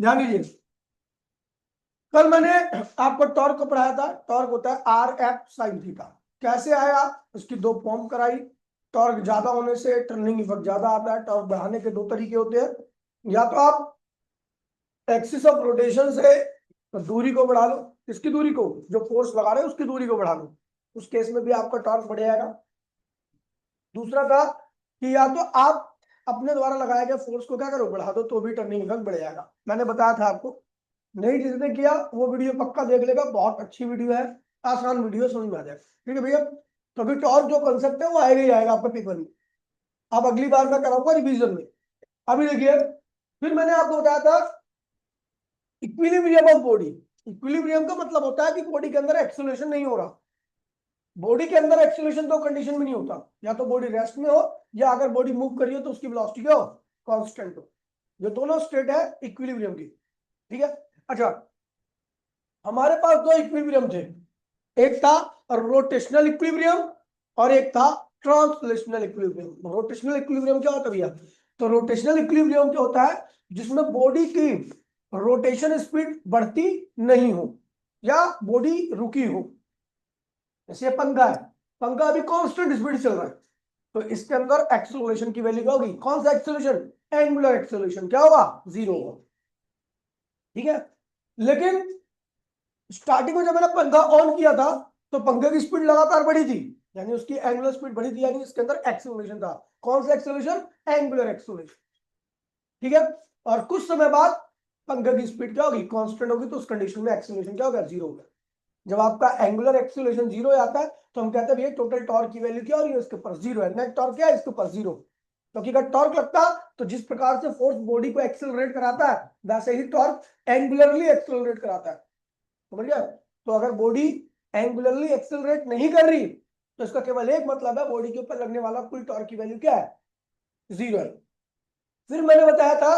ध्यान दीजिए, कल मैंने आपको टॉर्क को पढ़ाया था। टॉर्क होता है आर एफ साइन थीटा। कैसे आया, उसकी दो फॉर्म कराई। टॉर्क ज्यादा होने से टर्निंग इफेक्ट ज्यादा आता है। टॉर्क बढ़ाने के दो तरीके होते हैं, या तो आप एक्सिस ऑफ रोटेशन से दूरी को बढ़ा लो, किसकी दूरी को, जो फोर्स लगा रहे हो उसकी दूरी को बढ़ा लो, उस केस में भी आपका टॉर्क बढ़ जाएगा। दूसरा था कि या तो आप अपने द्वारा लगाए गए फोर्स को क्या करो, बढ़ा दो, तो भी टर्निंग इफेक्ट बढ़ जाएगा। मैंने बताया था आपको, नहीं जिसने किया वो वीडियो पक्का देख लेगा, बहुत अच्छी वीडियो है, आसान वीडियो, समझ में आ जाएगा। ठीक है भैया, तो अभी टॉर्क जो कंसेप्ट है वो आएगा ही आएगा आपका पेपर में। अब अगली बार मैं कराऊंगा रिवीजन में। अभी देखिए, फिर मैंने आपको बताया था इक्विलिब्रियम ऑफ बॉडी। इक्विलिब्रियम का मतलब होता है कि बॉडी के अंदर एक्सेलरेशन नहीं हो रहा। बॉडी के अंदर एक्सेलरेशन तो कंडीशन में नहीं होता, या तो बॉडी रेस्ट में हो, या अगर बॉडी मूव करी हो तो उसकी वेलोसिटी क्या हो, कांस्टेंट हो। ये दोनों स्टेट है इक्विलिब्रियम की। ठीक है, अच्छा, हमारे पास दो इक्विलिब्रियम थे, एक था रोटेशनल इक्विलिब्रियम और एक था ट्रांसलेशनल इक्विलिब्रियम। रोटेशनल इक्विलिब्रियम क्या होता है भैया, तो रोटेशनल इक्विलिब्रियम क्या होता है, जिसमें बॉडी की रोटेशन स्पीड बढ़ती नहीं हो या बॉडी रुकी हो। जैसे पंखा है, पंखा अभी कांस्टेंट स्पीड चल रहा है, तो इसके अंदर एक्सेलरेशन की वैल्यू क्या होगी, कौन सा एक्सेलरेशन, एंगुलर एक्सेलरेशन, क्या होगा, जीरो होगा। ठीक है, लेकिन स्टार्टिंग में जब मैंने पंखा ऑन किया था तो पंखे की स्पीड लगातार बढ़ी थी, यानी उसकी एंगुलर स्पीड बढ़ी थी, यानी इसके अंदर एक्सेलरेशन था। कौन सा एक्सेलरेशन, एंगुलर एक्सेलरेशन। ठीक है, और कुछ समय बाद पंखे की स्पीड क्या होगी, कांस्टेंट होगी, तो उस कंडीशन में एक्सेलरेशन क्या होगा, जीरो होगा। जब आपका एंगुलर एक्सेलरेशन जीरो आता है तो हम कहते हैं भैया टोटल टॉर्क की वैल्यू क्या हो रही है, इसके ऊपर जीरो है। नेट टॉर्क क्या है, इसके ऊपर जीरो। क्योंकि अगर टॉर्क लगता तो जिस प्रकार से फोर्स बॉडी को एक्सेलरेट कराता है, वैसे ही टॉर्क एंगुलरली एक्सेलरेट कराता है। समझ गया, तो अगर बॉडी एंगुलरली एक्सेलरेट नहीं कर रही तो इसका केवल एक मतलब है, बॉडी के ऊपर लगने वाला कुल टॉर्क की वैल्यू क्या है, जीरो है। फिर मैंने बताया था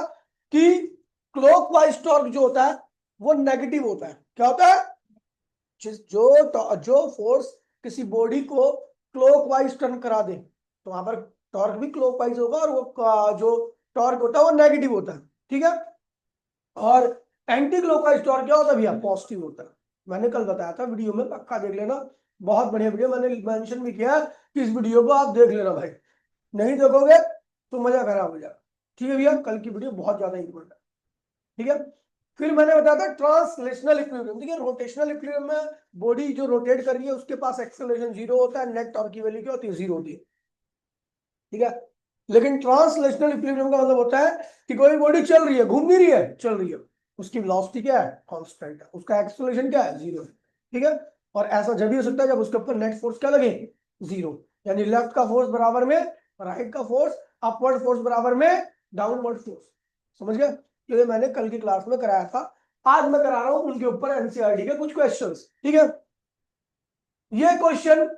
कि क्लॉकवाइज टॉर्क जो होता है वो नेगेटिव होता है। क्या होता है, जो फोर्स किसी बॉडी को क्लॉकवाइज टर्न करा दे तो वहां पर टॉर्क भी क्लॉकवाइज होगा, और वो जो टॉर्क होता है वो नेगेटिव होता है। ठीक है, और एंटी क्लॉकवाइज टॉर्क क्या होता है भैया, पॉजिटिव होता है। मैंने कल बताया था वीडियो में, पक्का देख लेना, बहुत बढ़िया वीडियो, मैंने मेंशन भी किया कि इस वीडियो को आप देख लेना भाई, नहीं देखोगे तो मजा खराब हो जाएगा। ठीक है भैया, कल की वीडियो बहुत ज्यादा इंपॉर्टेंट है। ठीक है, फिर मैंने बताया था ट्रांसलेशनल इक्विलिब्रियम। देखिए रोटेशनल इक्विलिब्रियम में बॉडी जो रोटेट कर रही है उसके पास एक्सेलरेशन जीरो होता है, नेट टॉर्क की वैल्यू क्या होती है, जीरो होती है। ठीक है, लेकिन ट्रांसलेशनल इक्विलिब्रियम का मतलब होता है कि कोई बॉडी चल रही है, घूम नहीं रही है, चल रही है, उसकी वेलोसिटी क्या है, कांस्टेंट है, उसका एक्सेलरेशन क्या है, जीरो है। ठीक है, और ऐसा जब भी हो सकता है जब उसके ऊपर नेट फोर्स क्या लगे, जीरो। यानी लेफ्ट का फोर्स बराबर में राइट का फोर्स, अपवर्ड फोर्स बराबर में डाउनवर्ड फोर्स। समझ गए, तो ये मैंने कल की क्लास में कराया था। आज मैं करा रहा हूं उनके ऊपर एनसीईआरटी के कुछ क्वेश्चंस। ठीक है, ये क्वेश्चन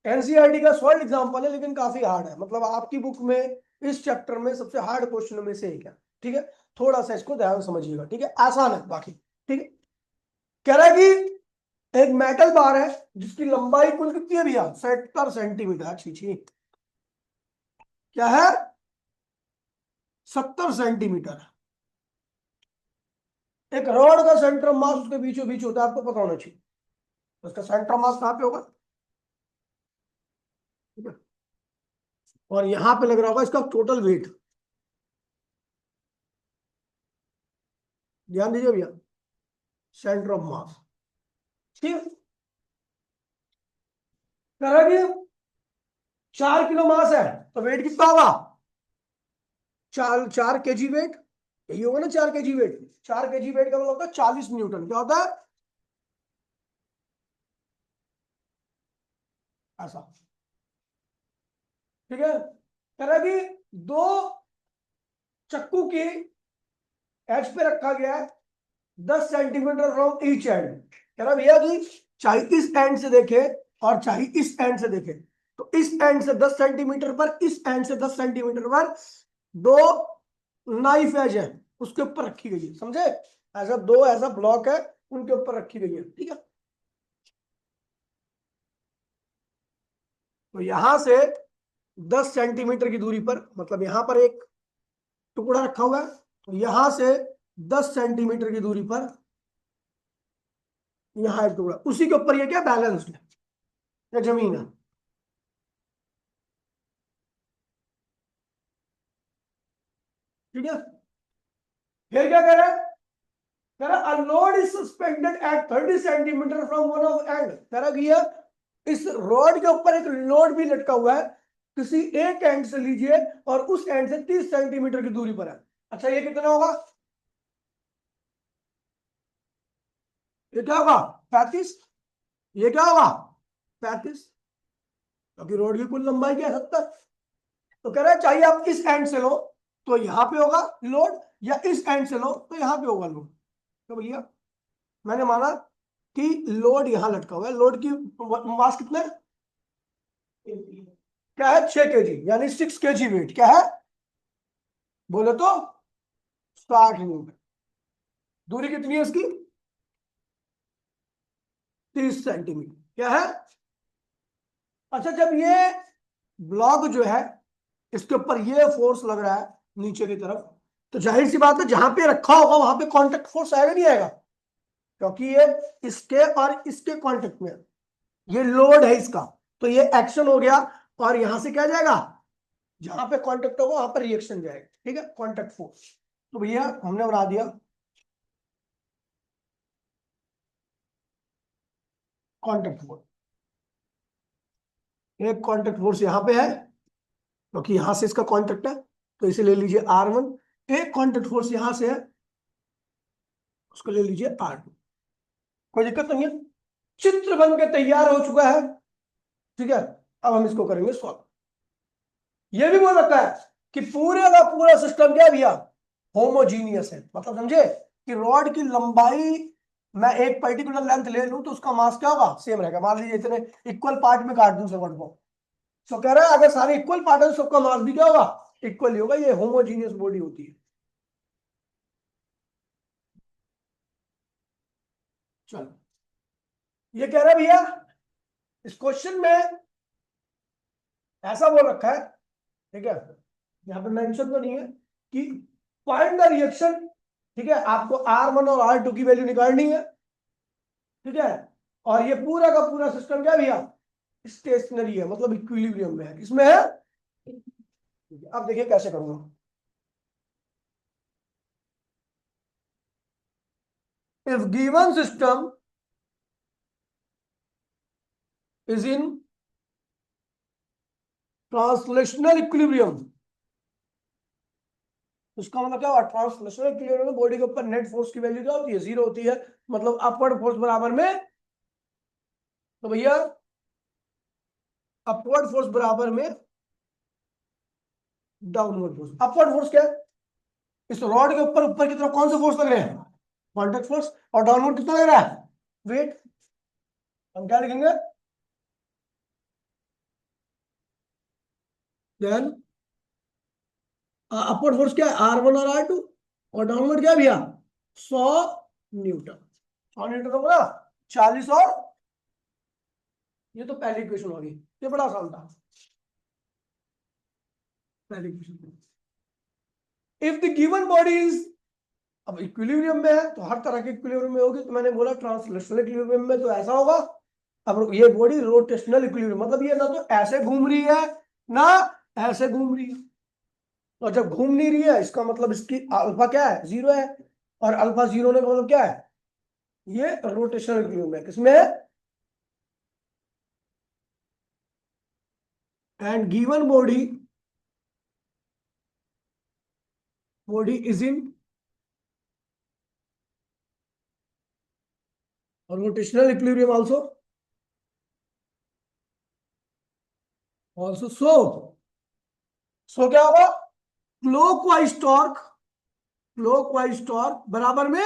एनसीईआरटी का सॉल्व एग्जांपल है, लेकिन काफी हार्ड है। मतलब आपकी बुक में इस चैप्टर में सबसे हार्ड क्वेश्चन में से एक है। ठीक है, थोड़ा सा इसको ध्यान से समझिएगा। ठीक है, आसान है बाकी। ठीक है, कह रहा है कि एक मेटल बार है जिसकी लंबाई कुल कितनी है भैया, 70 सेंटीमीटर। अच्छी छी, क्या है, 70 सेंटीमीटर। एक रॉड का सेंटर मास उसके बीचों बीच होता है, आपको पता होना चाहिए। उसका सेंटर मास कहां पे होगा, ठीक है, और यहां पे लग रहा होगा इसका टोटल वेट। ध्यान दीजिए भैया, सेंटर ऑफ मास। ठीक है, कह रहा है कि 4 किलो मास है तो वेट कितना होगा, 4 4 केजी वेट। यही होगा ना, 4 केजी वेट। 4 केजी वेट का मतलब होता है 40 न्यूटन। क्या होता है, ऐसा। ठीक है, कह रहा है कि दो चक्कू की एज पे रखा गया है 10 सेंटीमीटर फ्रॉम ईच एंड। कह रहा भैया कि चाहे इस एंड से देखे और चाहे इस एंड से देखे, तो इस एंड से 10 सेंटीमीटर पर, इस एंड से 10 सेंटीमीटर पर दो नाइफ एज है उसके ऊपर रखी गई है। समझे, ऐसा दो ऐसा ब्लॉक है उनके ऊपर रखी गई है। ठीक है, तो यहां से 10 सेंटीमीटर की दूरी पर, मतलब यहां पर एक टुकड़ा रखा हुआ है, तो यहां से 10 सेंटीमीटर की दूरी पर यहाँ एक टुकड़ा, उसी के ऊपर ये क्या बैलेंस्ड है, या जमीन है। ठीक है, फिर क्या कह रहा है, कह रहा a load is suspended at 30 centimetre from one of and. कह रहा कि इस रॉड के ऊपर एक लोड भी लटका हुआ है, किसी एक एंड से लीजिए और उस एंड से 30 सेंटीमीटर की दूरी पर है। अच्छा ये कितना होगा, ये क्या होगा 35, ये क्या होगा 35, क्योंकि रोड की कुल लंबाई क्या है 70। तो कह रहा है चाहिए आप इस एंड से लो तो यहां पे होगा लोड, या इस एंड से लो तो यहां पे होगा लोड। तो भैया मैंने माना कि लोड यहां लटका हुआ है, लोड की मास कितना है, क्या है 6 kg, यानी 6 kg वेट क्या है, बोले तो 60 न्यूटन। दूरी कितनी है इसकी 30 सेंटीमीटर, क्या है। अच्छा जब ये ब्लॉक जो है इसके ऊपर ये फोर्स लग रहा है नीचे की तरफ, तो जाहिर सी बात है जहां पे रखा होगा वहां पे कांटेक्ट फोर्स आएगा नहीं आएगा, क्योंकि ये इसके और इसके कांटेक्ट में, ये लोड है इसका, तो ये एक्शन हो गया और यहां से क्या जाएगा, जहां पे कांटेक्ट होगा वहां पर रिएक्शन जाएगा। ठीक है, कांटेक्ट फोर्स। तो भैया हमने बना दिया कांटेक्ट फोर्स, एक कांटेक्ट फोर्स यहां पे है क्योंकि यहां से इसका कांटेक्ट है, तो इसे ले लीजिए R1। एक कांटेक्ट फोर्स यहां से है, उसको ले लीजिए R2। कोई दिक्कत नहीं है, चित्र बन के तैयार हो चुका है। ठीक है, अब हम इसको करेंगे सॉल्व। ये भी बोल रखा है कि पूरे का पूरा सिस्टम क्या है भैया, होमोजीनियस है। मतलब समझे कि रॉड की लंबाई मैं एक पर्टिकुलर लेंथ ले लूं तो उसका मास क्या होगा, सेम रहेगा। मान लीजिए इतने इक्वल पार्ट में काट दूं रॉड को, तो कह रहा है अगर सारे इक्वल पार्ट है तो सबका मास भी क्या होगा, इक्वल ही होगा। ये होमोजीनियस बॉडी होती है। चलो ये कह रहा है भैया इस क्वेश्चन में ऐसा बोल रखा है, ठीक है, यहाँ पे मेंशन तो नहीं है कि फाइंड द रिएक्शन। ठीक है, आपको R1 और R2 की वैल्यू निकालनी है। ठीक है, और ये पूरा का पूरा सिस्टम क्या है भैया, स्टेशनरी है, मतलब इक्विलिब्रियम में है। किसमें है, अब देखिए कैसे करूंगा। If given system is in translational equilibrium, उसका मतलब क्या हुआ, ट्रांसलेशनल इक्विलिब्रियम में बॉडी के ऊपर नेट फोर्स की वैल्यू क्या होती है, 0 होती है। मतलब अपवर्ड फोर्स बराबर में, तो भैया अपवर्ड फोर्स बराबर में डाउनवर्ड फोर्स। अपवर्ड फोर्स क्या है, इस रॉड के ऊपर ऊपर की तरफ कौन से फोर्स लग रहे हैं, कॉन्टेक्ट फोर्स। और डाउनवर्ड कितना लग रहा है, वेट। हम क्या लिखेंगे, देन अपवर्ड फोर्स क्या है R1 और R2, और डाउनवर्ड क्या है भैया 100 न्यूटन। 100 न्यूटन तो बोला 40, और ये तो पहली इक्वेशन होगी, ये बड़ा आसान था पहली equation. If the given body is, अब इक्विलिब्रियम में है तो हर तरह के इक्विलिब्रियम में होगी, तो मैंने बोला ट्रांसलेशनल इक्विलिब्रियम में तो ऐसा होगा। अब ये बॉडी रोटेशनल इक्विलिब्रियम, मतलब ये ना तो ऐसे घूम रही है ना ऐसे घूम रही है, और जब घूम नहीं रही है इसका मतलब इसकी अल्फा क्या है 0 है, और अल्फा 0 होने का मतलब क्या है, ये रोटेशनल इक्विलिब्रियम है। किसमें है, and given body is in rotational equilibrium also so क्या होगा, क्लॉकवाइज टॉर्क बराबर में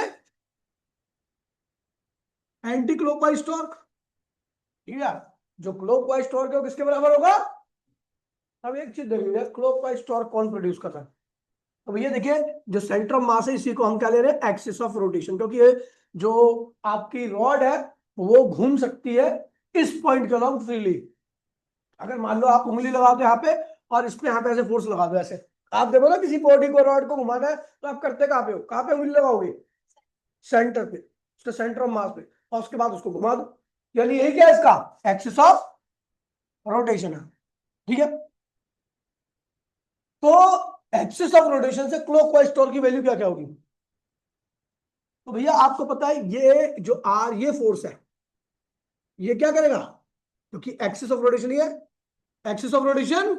एंटी क्लॉकवाइज टॉर्क। ठीक है, जो क्लॉकवाइज टॉर्क है वो किसके बराबर होगा। अब एक चीज देखिए, क्लॉकवाइज टॉर्क कौन प्रोड्यूस कर रहा है। तो भैया देखिए जो सेंटर ऑफ मास है इसी को हम क्या ले रहे हैं, एक्सिस ऑफ रोटेशन, क्योंकि ये जो आपकी रॉड है वो घूम सकती है इस पॉइंट के अलॉन्ग फ्रीली। अगर मान लो आप उंगली लगा दो यहाँ पे और इस पे यहाँ पे ऐसे फोर्स लगा दो ऐसे, आप देखो ना, किसी बॉडी को, रॉड को घुमाना है तो आप करते कहाँ पे हो, कहाँ पे उंगली लगाओगे? सेंटर पे, उसके सेंटर ऑफ मास पे, और उसके बाद उसको घुमा दो। यानी यही क्या है इसका एक्सिस ऑफ रोटेशन है। ठीक है, तो एक्सिस ऑफ रोटेशन से क्लॉकवाइज टॉर्क की वैल्यू क्या क्या होगी? तो भैया आपको पता है ये जो आर, ये फोर्स है, ये क्या करेगा, क्योंकि एक्सिस ऑफ रोटेशन ये है, एक्सिस ऑफ रोटेशन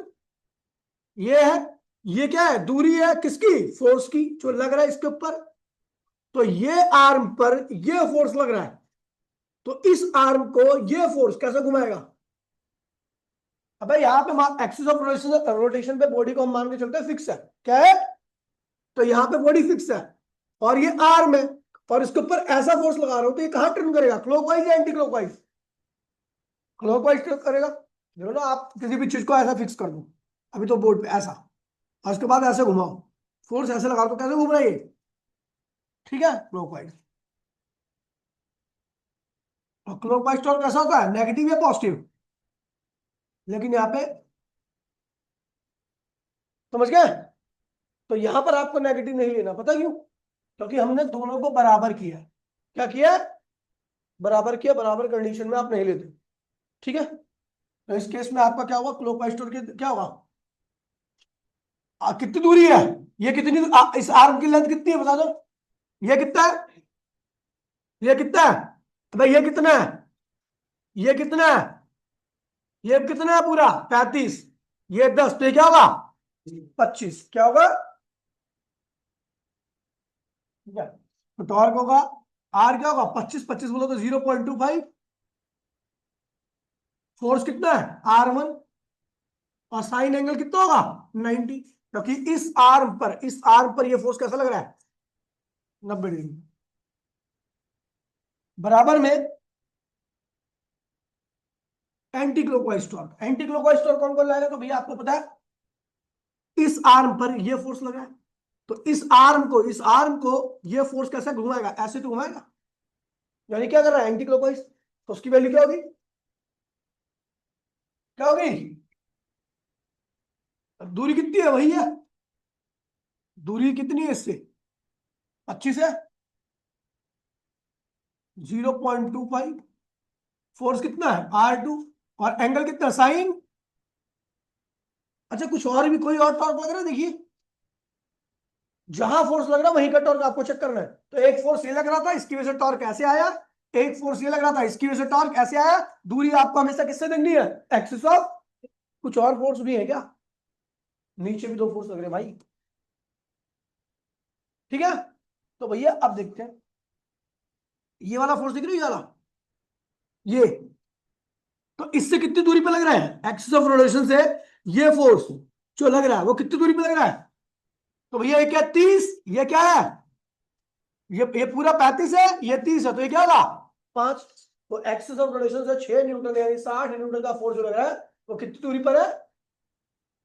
ये है, ये क्या है, दूरी है किसकी, फोर्स की, जो लग रहा है इसके ऊपर। तो ये आर्म पर ये फोर्स लग रहा है, तो इस आर्म को ये फोर्स कैसे घुमाएगा? अब यहाँ पे एक्सिस ऑफ रोटेशन पे बॉडी को हम मान के चलते हैं फिक्स है, क्या है, तो यहाँ पे बॉडी फिक्स है और ये आर्म है, और इसके ऊपर ऐसा फोर्स लगा रहा हूं, तो ये कहां टर्न करेगा, क्लॉकवाइज या एंटी क्लॉकवाइज? क्लॉकवाइज टर्न करेगा। देखो ना, आप किसी भी चीज को ऐसा फिक्स कर दो, अभी तो बोर्ड पे ऐसा, और उसके बाद ऐसे घुमाओ, फोर्स ऐसे लगा दो, कैसे घूम रहा है ये? ठीक है, क्लॉकवाइज। और क्लॉकवाइज टॉर्क कैसा होता है, नेगेटिव या पॉजिटिव? लेकिन यहाँ पे, समझ गए? तो यहां पर आपको नेगेटिव नहीं लेना, पता क्यों? क्योंकि हमने दोनों को बराबर किया है। क्या किया है? बराबर किया, बराबर कंडीशन में आप नहीं लेते। ठीक है, तो इस केस में आपका क्या होगा, क्लॉकवाइज टॉर्क क्या होगा, कितनी दूरी है, ये कितनी इस आर्म की लेंथ कितनी है बता दो, ये कितना है, ये कितना है, तो भाई ये कितना है, ये कितना है, ये कितना है पूरा 35, ये 10, तो ये क्या होगा 25, क्या होगा? ठीक है, तो टॉर्क होगा, आर क्या होगा 25, 25 बोलो तो 0.25, फोर्स कितना है R1, और साइन एंगल कितना होगा 90, क्योंकि इस आर्म पर ये फोर्स कैसा लग रहा है 90 डिग्री। बराबर में anti clockwise torque, anti clockwise torque कौन कौन लाएगा, तो भैया आपको पता है इस आर्म पर ये फोर्स लगा है, तो इस आर्म को ये फोर्स कैसे घुमाएगा, ऐसे तो घुमाएगा, यानी क्या कर रहा है एंटी क्लॉकवाइज, तो उसकी वैल्यू क्या होगी, क्या होगी, दूरी कितनी है वही है, दूरी कितनी है इससे 25 है, 0.25, फोर्स कितना है R2, और एंगल कितना साइन। अच्छा, कुछ और भी कोई और टॉर्क लग रहा है, देखिए जहां फोर्स लग रहा है वहीं का टॉर्क आपको चेक करना है। तो एक फोर्स ये लग रहा था, इसकी वजह से टॉर्क ऐसे आया, एक फोर्स ये लग रहा था, इसकी वजह से टॉर्क ऐसे आया। दूरी आपको हमेशा किससे देखनी है, एक्सिस ऑफ। कुछ और फोर्स भी है क्या, नीचे भी दो फोर्स लग रहे हैं भाई। ठीक है, तो भैया अब देखते हैं, ये वाला फोर्स दिख रहा है, ये वाला, ये, तो इससे कितनी दूरी पे लग रहा है, एक्सिस ऑफ रोटेशन से ये फोर्स जो लग रहा है वो कितनी दूरी पे लग रहा है, तो भैया ये क्या 30, ये क्या है, ये पूरा 35 है, ये 30 है, तो ये क्या होगा 5। तो एक्सिस ऑफ रोटेशन से 6 न्यूटन यानी 60 न्यूटन का फोर्स जो लग रहा है वो कितनी दूरी पर है,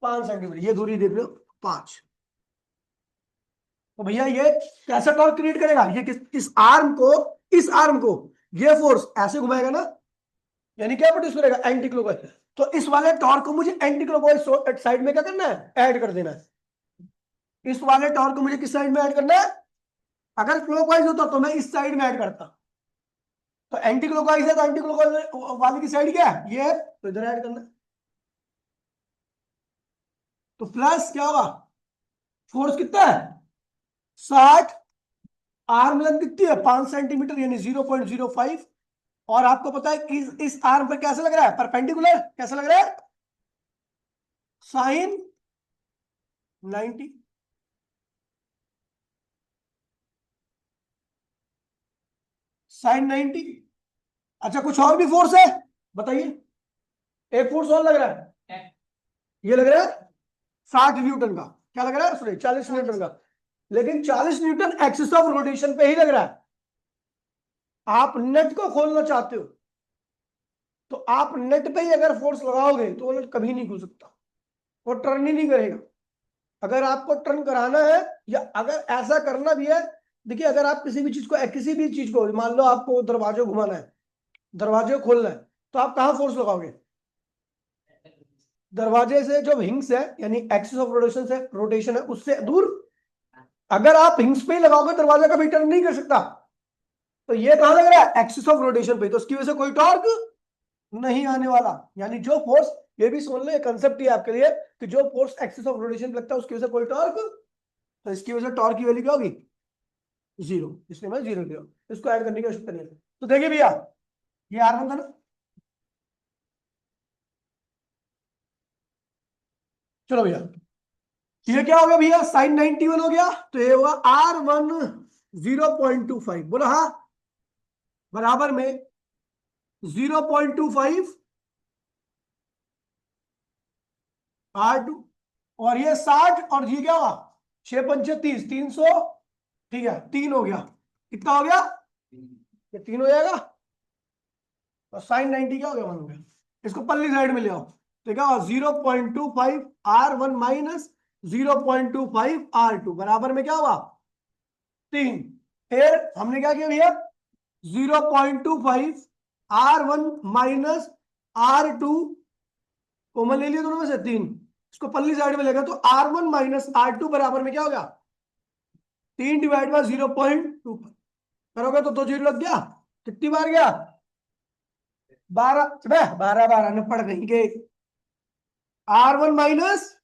5 सेंटीमीटर, ये दूरी देख लो 5। तो भैया ये कैसा टॉर्क क्रिएट करेगा, ये इस आर्म को ये फोर्स ऐसे घुमाएगा ना, यानी क्या प्रोड्यूस करेगा एंटी क्लॉकवाइज। तो इस वाले टॉर्क को मुझे एंटी क्लॉकवाइज साइड में क्या करना है, ऐड कर देना है। इस वाले टॉर्क को मुझे किस साइड में ऐड करना है, अगर क्लॉकवाइज होता तो मैं इस साइड में ऐड करता, तो एंटी क्लॉकवाइज है तो एंटी क्लॉकवाइज वाले की साइड क्या है, ये है, तो इधर ऐड करना है। तो प्लस क्या होगा, फोर्स कितना है 60, आर्म लेंथ कितनी है 5 सेंटीमीटर यानी 0.05, और आपको पता है कि इस आर्म पर कैसे लग रहा है, परपेंडिकुलर कैसे लग रहा है, साइन 90। साइन 90। अच्छा, कुछ और भी फोर्स है बताइए, एक फोर्स और लग रहा है, ये लग रहा है 60 न्यूटन का, क्या लग रहा है, सॉरी 40 न्यूटन का, लेकिन 40 न्यूटन एक्सिस ऑफ रोटेशन पे ही लग रहा है। आप नेट को खोलना चाहते हो तो आप नेट पे ही अगर फोर्स लगाओगे तो वो नेट कभी नहीं खुल सकता, वो टर्न ही नहीं करेगा। अगर आपको टर्न कराना है या अगर ऐसा करना भी है, देखिए अगर आप किसी भी चीज को मान लो आपको दरवाजे घुमाना है, दरवाजे को खोलना है, तो आप कहाँ फोर्स लगाओगे, दरवाजे से जो हिंग्स है यानी एक्सिस ऑफ रोटेशन है उससे दूर। अगर आप हिंग्स पे ही लगाओगे दरवाजा कभी टर्न नहीं कर सकता। तो ये कहां लग रहा है, एक्सिस ऑफ रोटेशन पे, तो उसकी वजह से कोई टॉर्क नहीं आने वाला। यानी जो फोर्स, ये भी सुन लो, कंसेप्ट ही आपके लिए, कि जो फोर्स एक्सिस ऑफ रोटेशन पे लगता है उसकी वजह से कोई टॉर्क, तो इसकी वजह से टॉर्क की वैल्यू क्या होगी, जीरो। इसलिए मैं जीरो लिया, इसको ऐड करने की आवश्यकता नहीं है। तो देखिए भैया, ये R1 था ना, चलो भैया, ये क्या हो गया भैया, साइन 91 हो गया, तो ये होगा R1 0.25, बोला हाँ, बराबर में 0.25 R2, और ये 60, और ये क्या हुआ, 6 पंचे 30, 300, ठीक है, 3 हो गया, कितना हो गया, ये 3 हो जाएगा, और साइन 90 क्या हो गया, 1 हो गया। इसको पल्ली साइड में ले आओ, तो क्या हुआ, 0.25 R1 माइनस 0.25 R2 बराबर में क्या हुआ, 3। फिर हमने क्या किया भैया, 0.25 R1 माइनस R2 कॉमन ले लिया दोनों में से 3, इसको पल्ली साइड में लेगा, तो R1 माइनस R2 बराबर में क्या हो गया, 3 डिवाइड बाय 0.2 करोगे तो 2 जीरो लग गया, कितनी बार गया, 12, 12 12 न पड़ गई के, R1 माइनस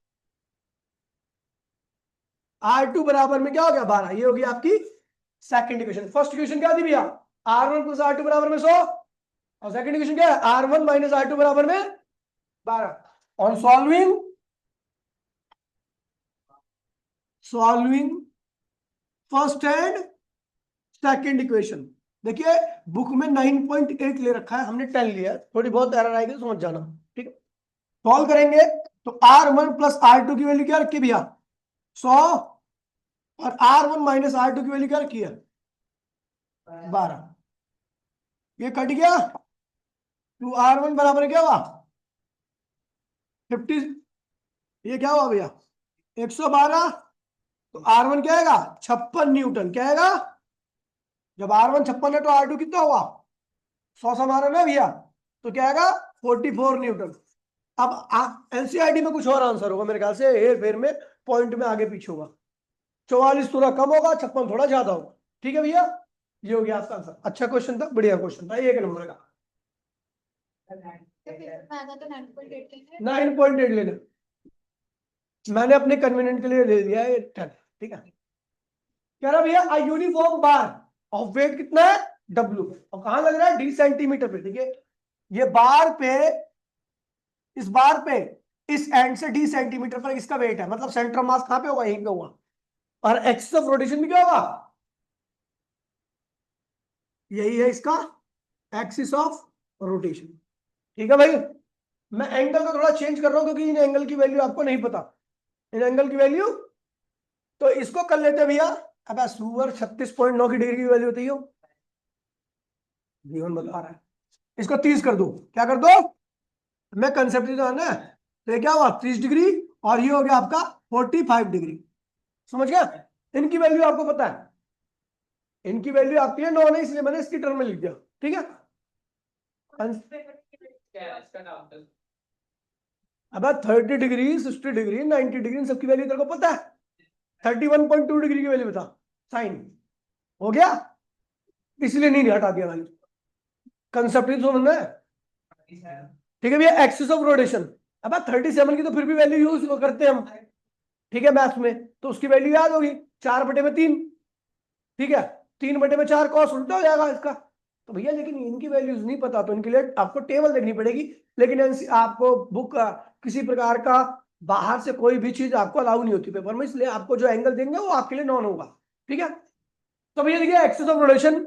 R2 बराबर में क्या हो गया, 12। ये होगी आपकी सेकंड इक्वेशन। फर्स्ट इक्वेशन क्या थी भैया, R1 प्लस R2 बराबर में 100, और सेकंड इक्वेशन क्या है, R1 माइनस R2 बराबर में 12। On solving first and second equation, देखिए बुक में 9.8 ले रखा है, हमने 10 लिया है, थोड़ी बहुत एरर आएगी तो समझ जाना, ठीक है। सॉल्व करेंगे तो R1 प्लस R2 की वैल्यू क्या रखी भैया, 100, और R1 माइनस R2 की वैल्यू क्या रखी है, 12। ये कट गया, तो R1 बराबर क्या हुआ, 50, ये क्या हुआ भैया, 112, तो R1 क्या आएगा, 56 न्यूटन, क्या आएगा, जब R1 56 है तो R2 कितना हुआ, 100 से मारा ना भैया, तो क्या आएगा, 44 न्यूटन। अब एनसीईआरटी में कुछ और आंसर होगा मेरे ख्याल से, हेर फेर में पॉइंट में आगे पीछे होगा, 44 थोड़ा कम होगा, 56 थोड़ा ज्यादा होगा, ठीक है भैया। ये हो गया आपका आंसर, अच्छा क्वेश्चन था, बढ़िया क्वेश्चन था, 1 नंबर का। 9.8 लेना, मैंने अपने कन्वीनियंट के लिए ले लिया है 10, ठीक है। कह रहा भैया a uniform bar of weight कितना है, W, और कहां लग रहा है, D सेंटीमीटर पे, ठीक है। ये बार पे, इस बार पे, इस एंड से D सेंटीमीटर पर इसका वेट है, मतलब सेंटर ऑफ मास कहां पे होगा, यहीं पे होगा, और एक्सिस ऑफ रोटेशन भी क्या होगा, यही है इसका एक्सिस ऑफ रोटेशन, ठीक है भाई। मैं एंगल को थोड़ा चेंज कर रहा हूं क्योंकि इन एंगल की वैल्यू आपको नहीं पता, इन एंगल की वैल्यू, तो इसको कर लेते हैं भैया। अब सुअर 36.9 की डिग्री की वैल्यू होती है, जीवन बता रहा है, इसको 30 कर दो, क्या कर दो, मैं कंसेप्ट ही जानना है, तो ये क्या हुआ 30 डिग्री, और ये हो गया आपका 45 डिग्री, समझ गया। इनकी वैल्यू आपको पता है, इनकी वैल्यू आपकी है 9 है, इसलिए मैंने इसकी टर्म में लिख दिया, ठीक है। अब 30 डिग्री 60 डिग्री 90 डिग्री इन सबकी वैल्यू तेरे को पता है, 31.2 डिग्री की वैल्यू बता, साइन हो गया, इसलिए नहीं हटा दिया वैल्यू, कंसेप्ट ही समझना है, ठीक है भैया। एक्सिस ऑफ रोटेशन, अब 37 की तो फिर भी वैल्यू यूज करते हैं हम, ठीक है, मैथ्स में, तो उसकी वैल्यू याद होगी, 4/3, ठीक है, 3/4 कॉस उल्टा हो जाएगा इसका, तो भैया लेकिन इनकी वैल्यूज नहीं पता, तो इनके लिए आपको टेबल देखनी पड़ेगी, लेकिन आपको बुक किसी प्रकार का बाहर से कोई भी चीज आपको अलाउ नहीं होती पेपर में, इसलिए आपको जो एंगल देंगे वो आपके लिए नॉन होगा, ठीक है। तो भैया देखिए एक्सिस ऑफ रोटेशन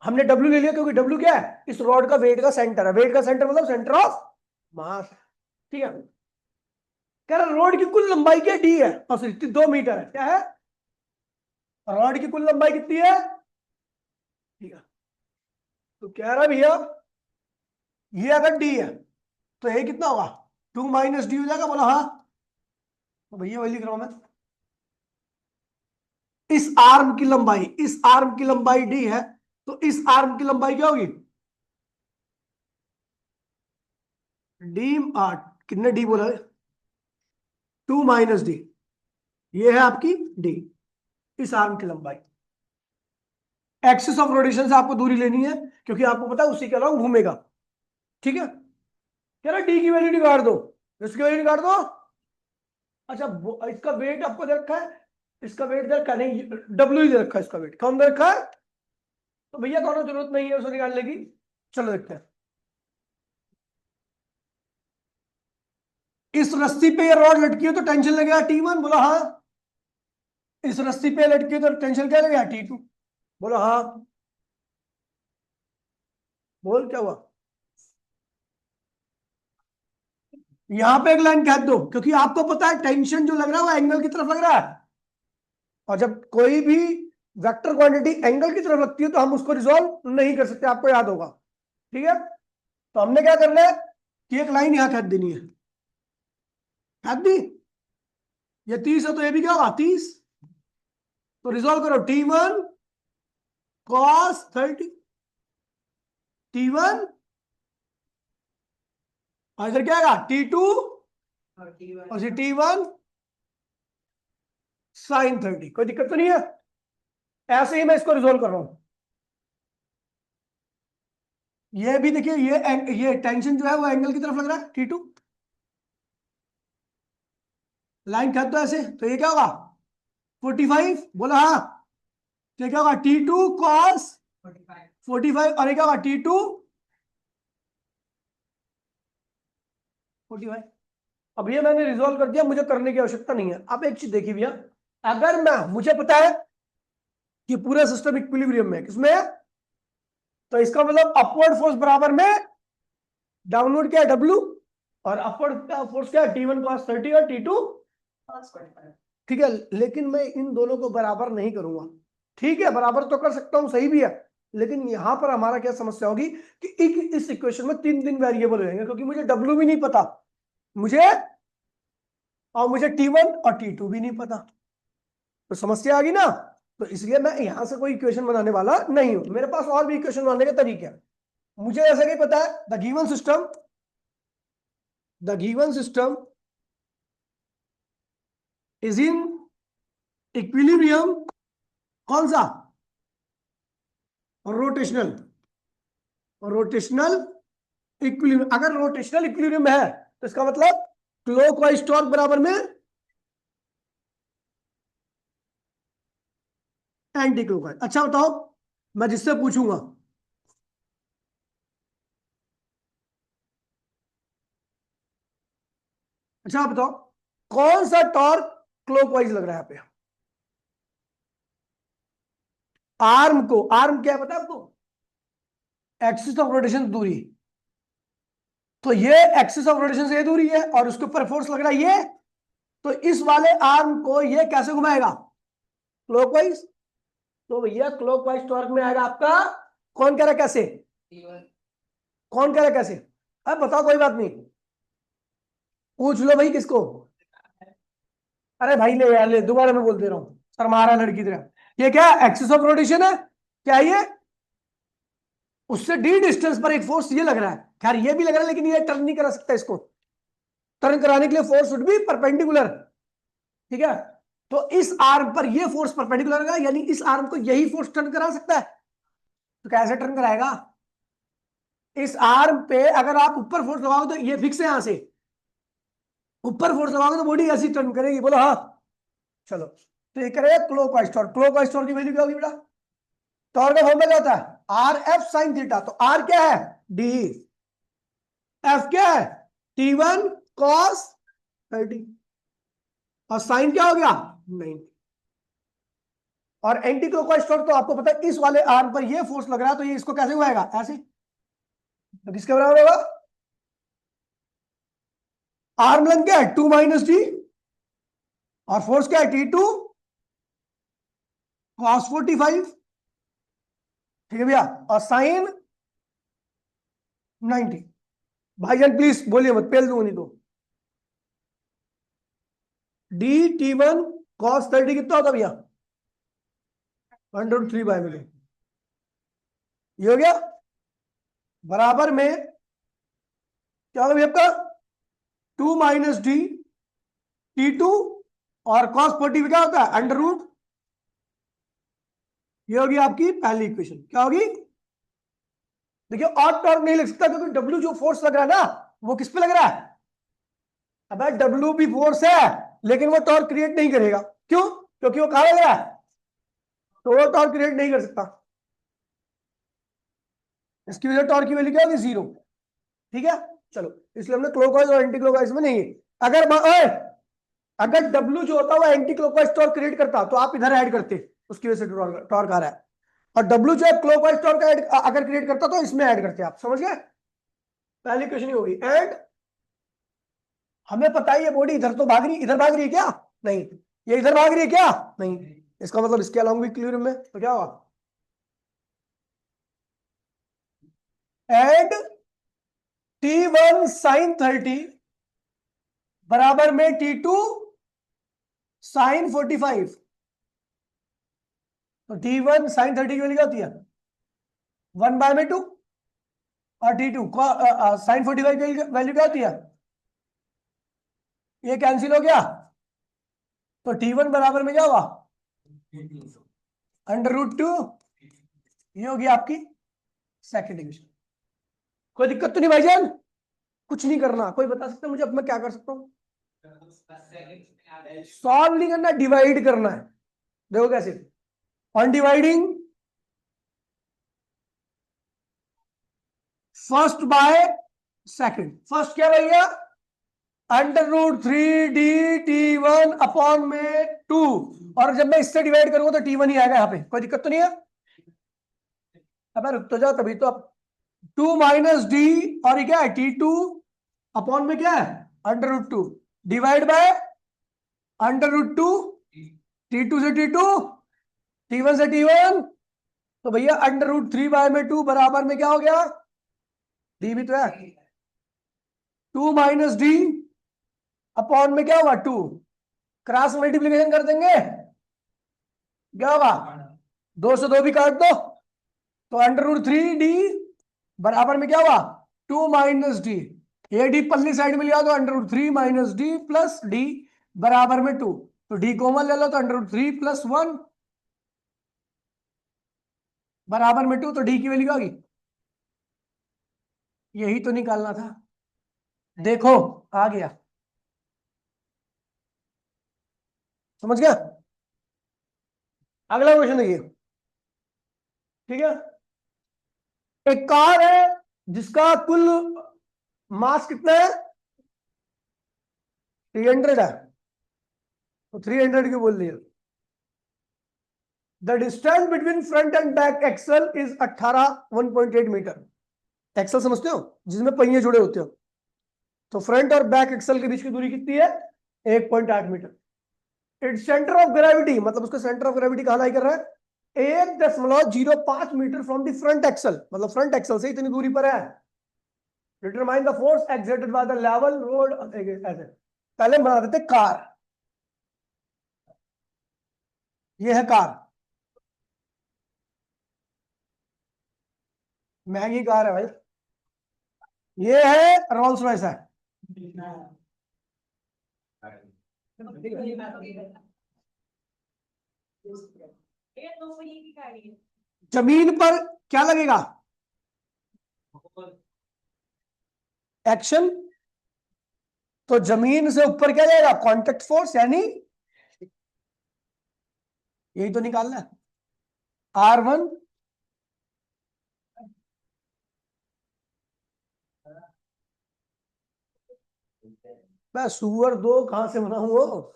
हमने डब्ल्यू ले लिया, क्योंकि डब्ल्यू क्या है, इस रॉड का वेट का सेंटर है, वेट का सेंटर मतलब सेंटर ऑफ मास, ठीक है। कह रहा रोड की कुल लंबाई क्या, डी है, और 2 मीटर है, क्या है, रॉड की कुल लंबाई कितनी है, ठीक है। तो कह रहा भैया ये अगर डी है तो ये कितना होगा, 2 माइनस डी हो जाएगा, बोला हाँ, तो भैया वही लिख रहा हूं मैं, इस आर्म की लंबाई, इस आर्म की लंबाई डी है, तो इस आर्म की लंबाई क्या होगी, डी कितने डी बोला है? 2 - डी। ये है आपकी डी, इस आर्म की लंबाई। एक्सिस ऑफ रोटेशन से आपको दूरी लेनी है, क्योंकि आपको पता है उसी के अलावा घूमेगा। ठीक है, कह रहा डी की वैल्यू निकाल दो, इसकी वैल्यू निकाल दो। अच्छा, इसका वेट आपको दे रखा है, इसका वेट दे रखा है, नहीं डब्ल्यू ही दे रखा है, इसका वेट कौन दे रखा है? तो भैया दोनों जरूरत नहीं है उसे निकालने की। चलो देखते हैं। इस रस्सी पे ये रॉड लटकी है तो टेंशन लगेगा T1, बोला हाँ। इस रस्सी पे लटकी है तो टेंशन क्या लगेगा? T2, बोला हाँ। बोल क्या हुआ? यहां पे एक लाइन खींच दो, क्योंकि आपको पता है टेंशन जो लग रहा है वो एंगल की तरफ लग रहा है, और जब कोई भी वेक्टर क्वांटिटी एंगल की तरफ लगती है तो हम उसको रिजॉल्व नहीं कर सकते, आपको याद होगा। ठीक है, तो हमने क्या करना है कि एक लाइन यहां खींच देनी है। खींच दी, ये 30 है तो ये भी क्या होगा? 30। तो रिजॉल्व करो, T1 cos 30, T1, और इधर क्या आएगा? T2 और T1 sin 30। कोई दिक्कत तो नहीं है? ऐसे ही मैं इसको रिजोल्व कर रहा हूं। ये भी देखिए, ये टेंशन जो है वो एंगल की तरफ लग रहा है, T2। लाइन खींच दो ऐसे, तो ये क्या होगा? 45, बोला हाँ। तो ये क्या होगा? T2 cos 45, और ये क्या होगा? T2 45। अब ये मैंने रिजोल्व कर दिया, मुझे करने की आवश्यकता नहीं है। अब एक चीज देखिए भैया, अगर मैं, मुझे पता है कि पूरा सिस्टम इक्विलिब्रियम में किसमें है, तो इसका मतलब अपवर्ड फोर्स बराबर में डाउनवर्ड क्या है? W, और अपवर्ड फोर्स क्या है? T1 cos 30 और T2 cos 45। ठीक है, लेकिन मैं इन दोनों को बराबर नहीं करूंगा। ठीक है, बराबर तो कर सकता हूं, सही भी है, लेकिन यहां पर हमारा क्या समस्या होगी कि इस इक्वेशन में 3 वेरिएबल हो जाएंगे, क्योंकि मुझे W भी नहीं पता, मुझे, और मुझे T1 और T2 भी नहीं पता। तो समस्या आ गई ना। तो इसलिए मैं यहां से कोई इक्वेशन बनाने वाला नहीं हूं, मेरे पास और भी इक्वेशन बनाने के तरीके हैं। मुझे ऐसा नहीं पता है the given system is in equilibrium, कौन सा? Rotational, rotational equilibrium. अगर रोटेशनल इक्विलिब्रियम है तो इसका मतलब क्लॉकवाइज टॉर्क बराबर में एंटी क्लॉकवाइज। अच्छा बताओ, मैं जिससे पूछूंगा, अच्छा आप बताओ कौन सा टॉर्क क्लॉकवाइज लग रहा है यहाँ पे? आर्म को, आर्म क्या है पता है आपको? एक्सिस ऑफ रोटेशन दूरी। तो ये एक्सिस ऑफ रोटेशन से ये दूरी है और उसके ऊपर फोर्स लग रहा है ये, तो इस वाले आर्म को ये कैसे घुमाएगा? क्लॉकवाइज। तो भैया क्लॉकवाइज टॉर्क में आएगा आपका, कौन कह रहा है कैसे? कौन कह रहा है कैसे? अब बताओ, कोई बात नहीं, पूछ लो भाई किसको। अरे भाई ले यार, ले दोबारा मैं बोल दे रहा हूं, शर्मा रहा है लड़की तरह। ये क्या एक्सिस ऑफ रोटेशन है, क्या ये? उससे डी डिस्टेंस पर एक फोर्स ये लग रहा है, खैर ये भी लग रहा है, लेकिन ये टर्न नहीं करा सकता इसको। टर्न कराने के लिए फोर्स वुड बी परपेंडिकुलर। ठीक है, तो इस आर्म पर ये फोर्स परपेंडिकुलर है, यानी इस आर्म को यही फोर्स टर्न करा सकता है। तो कैसे टर्न कराएगा? इस आर्म पे अगर आप ऊपर फोर्स लगाओगे तो ये फिक्स है, यहां से ऊपर फोर्स लगाओगे तो बॉडी ऐसी टर्न करेगी, बोलो हाँ। चलो, तो ये करेगा क्लॉकवाइज टॉर्क। क्लॉकवाइज टॉर्क की वैल्यू क्या होगी बेटा? टॉर्क का फॉर्मूला क्या होता है? R F sine theta. तो आर क्या है? डी। एफ क्या है? T1 cos 30, और साइन क्या हो गया? 90। और एंटी क्लॉकवाइज टॉर्क तो आपको पता है इस वाले आर्म पर ये फोर्स लग रहा है, तो ये इसको कैसे हुआएगा? ऐसे। तो किसके बराबर होगा? आर्म लेंथ क्या है? 2 - डी, और फोर्स क्या है? T2 cos 45। ठीक है भैया, और साइन 90। भाईजान प्लीज बोलिए मत, पेल दूंगा नहीं तो। T1 cos 30 कितना होता भैया? 103/, ये हो गया। बराबर में क्या होगा भैया आपका? 2 माइनस डी T2 और cos 40 क्या होता है अंडर रूट। ये होगी आपकी पहली इक्वेशन। क्या होगी? देखिए और टॉर्क नहीं लिख सकता क्योंकि डब्ल्यू जो फोर्स लग रहा है ना वो किस पे लग रहा है। अब डब्ल्यू भी फोर्स है लेकिन वो टॉर्क क्रिएट नहीं करेगा। क्यों? क्योंकि वो कहां लग रहा है, तो वो टॉर्क क्रिएट नहीं कर सकता। इसकी वजह टॉर्क की वैल्यू क्या होगी? 0। ठीक है, चलो इसलिए हमने क्लॉकवाइज और एंटी क्लॉकवाइज में नहीं है। अगर डब्ल्यू जो होता है वो एंटी क्लॉकवाइज टॉर्क क्रिएट करता तो आप इधर ऐड करते, उसकी वजह से टॉर्क आ रहा है। और डब्ल्यू जो है क्लॉकवाइज टॉर्क अगर क्रिएट करता तो इसमें ऐड करते। आप समझ गए? पहली क्वेश्चन ही होगी। एंड हमें पता है ये बॉडी इधर तो भाग रही, इधर भाग रही है क्या? नहीं। ये इधर भाग रही है क्या? नहीं। इसका मतलब इसके अलावा भी क्लियर में तो क्या हुआ? एंड T1 साइन 30 बराबर में T2 साइन 45। तो T1 साइन 30 की वैल्यू क्या होती है? 1/2 और T2 साइन 45 की वैल्यू क्या होती है? ये कैंसिल हो गया तो T1 बराबर में क्या हुआ? √2। ये होगी आपकी सेकेंड इक्वेशन। कोई दिक्कत तो नहीं भाईजान? कुछ नहीं करना। कोई बता सकता है मुझे अब मैं क्या कर सकता हूँ? सॉल्व नहीं करना, डिवाइड करना है। देखो कैसे, on dividing first by second. First क्या भैया? √3d T1/2। और जब मैं इससे डिवाइड करूंगा तो T1 ही आएगा यहाँ पे। कोई दिक्कत तो नहीं है? अब रुक तो जाओ, तभी तो अब 2 माइनस डी और ये क्या है T2 अपॉन में क्या है √2 डिवाइड बाय √2 T2 से T2 T1 से T1। तो भैया √3/2 बराबर में क्या हो गया? डी भी तो है। 2 माइनस डी अपॉन में क्या हुआ 2, क्रॉस मल्टीप्लीकेशन कर देंगे क्या होगा? 2 से 2 भी काट दो तो √3d बराबर में क्या हुआ? 2 माइनस डी। ये डी पल्ली साइड में लिया तो √3 माइनस डी प्लस डी बराबर में 2। तो डी कॉमन ले लो तो √3 + 1 बराबर में 2। तो डी की वैल्यू क्या होगी? यही तो निकालना था। देखो आ गया, समझ गया? अगला क्वेश्चन देखिए। ठीक है, एक कार है जिसका कुल मास कितना है? 300 है। तो 300 क्यों बोल दिया? The distance between front and back axle is 1.8 metre. Axle समझते हो, जिसमें पहिए जुड़े होते हो। तो फ्रंट और बैक एक्सल के बीच की दूरी कितनी है? 1.8 metre. It's centre of gravity, मतलब उसका सेंटर ऑफ ग्रेविटी कहां लाई कर रहा है? 1.05 metre from the front axle, मतलब फ्रंट एक्सल से इतनी दूरी पर है। Determine the force exerted by the level road. ऐसे पहले बना देते कार। ये है कार, महंगी कार है भाई। ये है रोल्स रॉयस है। जमीन पर क्या लगेगा? एक्शन। तो जमीन से ऊपर क्या जाएगा? कांटेक्ट फोर्स, यानी यही तो निकालना है। R1 मैं सुअर दो कहां से बनाऊं वो?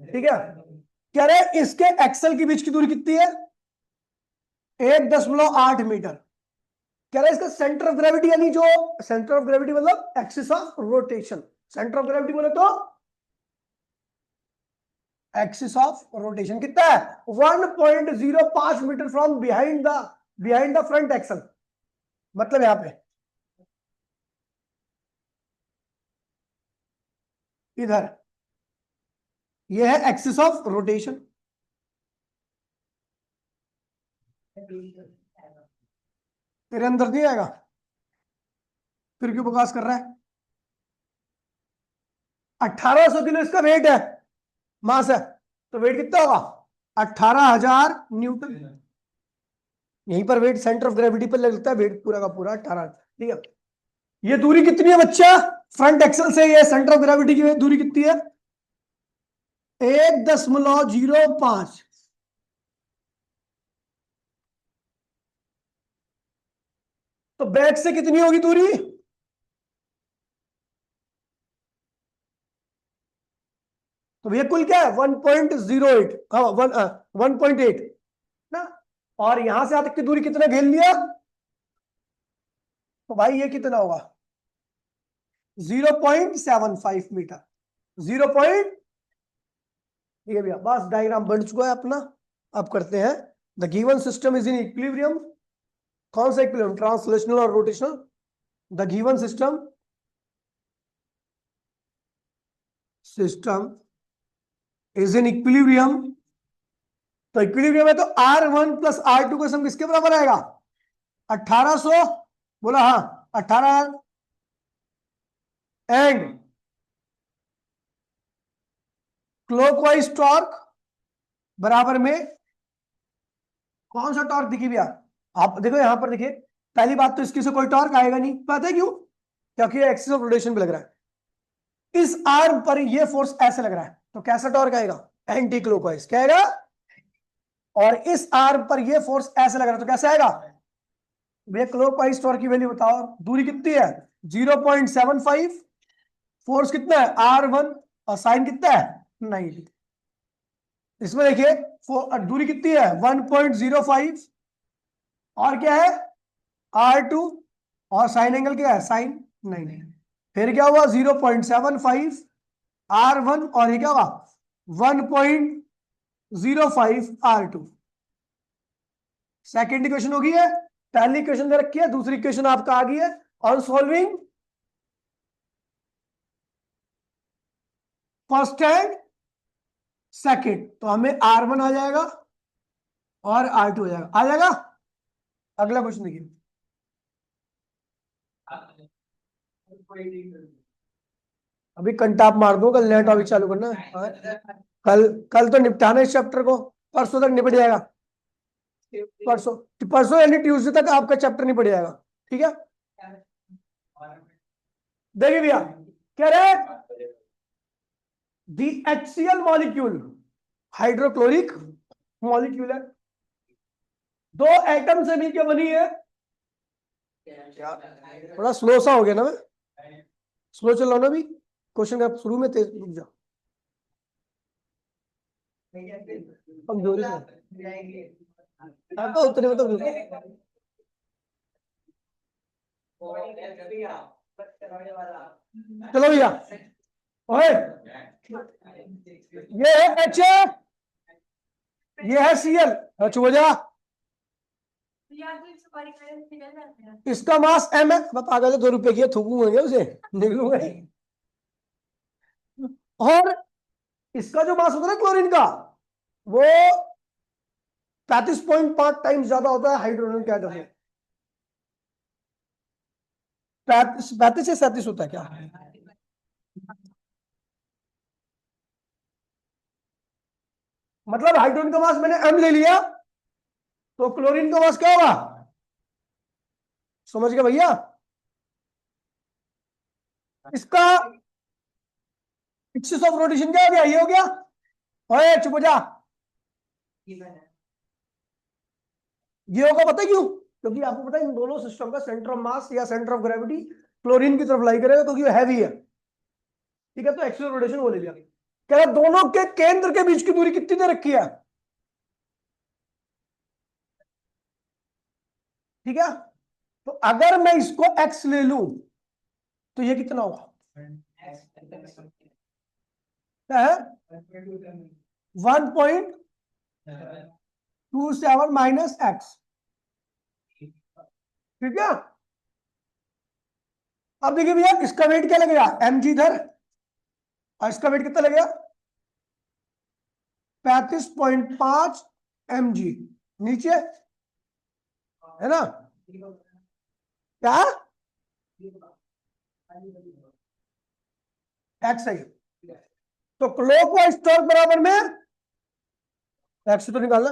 ठीक है, कह रहे इसके एक्सल के बीच की दूरी कितनी है? 1.8 मीटर। कह रहे इसका सेंटर ऑफ ग्रेविटी, यानी जो सेंटर ऑफ ग्रेविटी मतलब axis of rotation. Centre of gravity बोले तो एक्सिस ऑफ रोटेशन कितना है? 1.05 metre from behind the front axle. मतलब यहां पे इधर ये है एक्सिस ऑफ रोटेशन। तेरे अंदर नहीं आएगा? फिर क्यों बकवास कर रहा है? 1800 किलो इसका वेट है, मास है, तो वेट कितना होगा 18,000 न्यूटन। यहीं पर वेट सेंटर ऑफ ग्रेविटी पर लगता है, वेट पूरा का पूरा 18, ठीक है। ये दूरी कितनी है बच्चा, फ्रंट एक्सल से ये सेंटर ऑफ ग्रेविटी की दूरी कितनी है 1.05। तो बैक से कितनी होगी दूरी, तो भैया कुल क्या है 1.08, हाँ 1.8 ना। और यहां से यहां तक की दूरी कितना घेर लिया, तो भाई ये कितना होगा 0.75 मीटर, 0 पॉइंट, ठीक है भैया, बस डायग्राम बन चुका है अपना। अब करते हैं the given system is in equilibrium, कौन सा इक्विलिब्रियम, ट्रांसलेशनल और rotational. The given system is in equilibrium, तो इक्विलिब्रियम है तो R1 प्लस R2 का सम किसके बराबर आएगा 1800, बोला हाँ 18, एंड क्लॉकवाइज टॉर्क बराबर में कौन सा टॉर्क दिखी भैया, आप देखो यहां पर देखिए, पहली बात तो इसकी से कोई टॉर्क आएगा नहीं, पता है क्यों, क्योंकि ये एक्सिस ऑफ रोटेशन पे लग रहा है। इस आर्म पर ये फोर्स ऐसे लग रहा है, तो कैसा टॉर्क आएगा एंटी क्लॉकवाइज, क्या आएगा, और इस आर्म पर ये फोर्स ऐसे लग रहा है, तो कैसे आएगा भैया, क्लॉकवाइज टॉर्क की वैल्यू बताओ, दूरी कितनी है 0.75, फोर्स कितना है R1, और साइन कितना है 90। इसमें देखिए दूरी कितनी है 1.05, और क्या है R2, और साइन एंगल क्या है साइन 90, फिर क्या हुआ 0.75 R1, और ये क्या हुआ 1.05 R2। सेकेंड इक्वेशन होगी है, पहली इक्वेशन दे रखी है, दूसरी इक्वेशन आपका आ गई है on solving first and second, तो हमें R1 आ जाएगा और R2 आ जाएगा। अगला क्वेश्चन देखिए, अभी कंटाप मार दो, कल नया टॉपिक चालू करना है। कल कल तो निपटाना है इस चैप्टर को, परसों तक निपट जाएगा, परसों परसों यानी ट्यूसडे तक आपका चैप्टर निपट जाएगा, ठीक है। देखिए भैया क्या रहे, दी HCl मॉलिक्यूल हाइड्रोक्लोरिक मॉलिक्यूल है, दो एटम से मिलकर बनी है, थोड़ा स्लो सा हो गया ना, मैं स्लो चल रहा हूं ना, अभी क्वेश्चन का शुरू में तेज रुक जा, कमजोरी से तो उतने में तो चलो भैया, ओए ये है H, ये है Cl, चुप हो जा, इसका मास M है, मैं पागल है, 2 रुपए की थूकूंगा उसे, निकलूंगा। और इसका जो मास होता है ना क्लोरीन का, वो 35.5 टाइम्स ज्यादा होता है हाइड्रोजन के एटम में, 35 से 37 होता है क्या, मतलब हाइड्रोजन का मास मैंने M ले लिया, तो क्लोरीन का मास क्या होगा, समझ गए भैया, इसका एक्सिस ऑफ रोटेशन क्या हो गया, ये हो गया, ओए चुप हो जा, ये होगा, पता है क्यों, क्योंकि आपको पता है इन दोनों सिस्टम का सेंटर ऑफ मास या सेंटर ऑफ ग्रेविटी क्लोरीन की तरफ लाई करेगा, क्योंकि वो हैवी है, ठीक है, तो एक्सिस ऑफ रोटेशन वो ले लिया। कह रहा दोनों के केंद्र के बीच की दूरी कितनी दे रखी है, ठीक है, तो अगर मैं इसको x ले लूं तो ये कितना होगा, क्या है 1.27 माइनस एक्स, ठीक है। अब देखिए भैया इसका वेट क्या लगेगा mg इधर, और इसका वेट कितना लगेगा 35.5 mg नीचे, है ना, क्या एक्स है, तो क्लॉकवाइज टॉर्क बराबर में एक्स तो निकालना।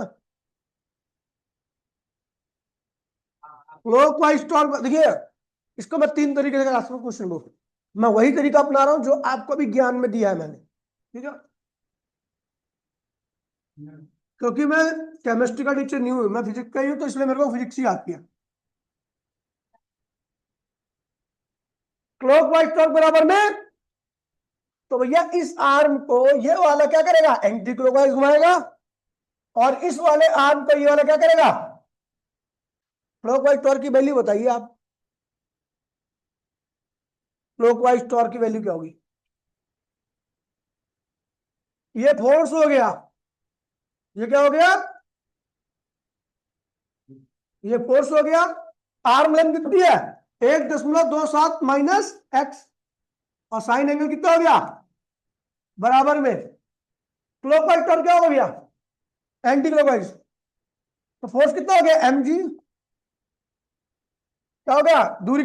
क्लॉकवाइज टॉर्क देखिए, इसको मैं 3 तरीके से रास्ते में क्वेश्चन बोलूँ, मैं वही तरीका अपना रहा हूं जो आपको भी ज्ञान में दिया है मैंने, ठीक है। क्योंकि मैं केमिस्ट्री का टीचर नहीं हूं, मैं फिजिक्स का ही हूं, तो इसलिए मेरे को फिजिक्स ही आती है। क्लॉकवाइज टॉर्क बराबर में, तो भैया इस आर्म को ये वाला क्या करेगा, एंटी क्लॉकवाइज घुमाएगा, और इस वाले आर्म को ये वाला क्या करेगा, क्लॉकवाइज टॉर्क की वैल्यू बताइए आप। क्लॉकवाइज टॉर्क की वैल्यू क्या होगी? ये फोर्स हो गया, ये क्या हो गया, ये फोर्स हो गया। आर्म लेंथ कितनी है, 1.27 माइनस एक्स, और साइन एंगल कितना हो गया, बराबर में। क्लॉकवाइज टॉर्क क्या हो गया, एंटी क्लॉकवाइज, तो फोर्स कितना हो गया, mg, क्या हो गया, दूरी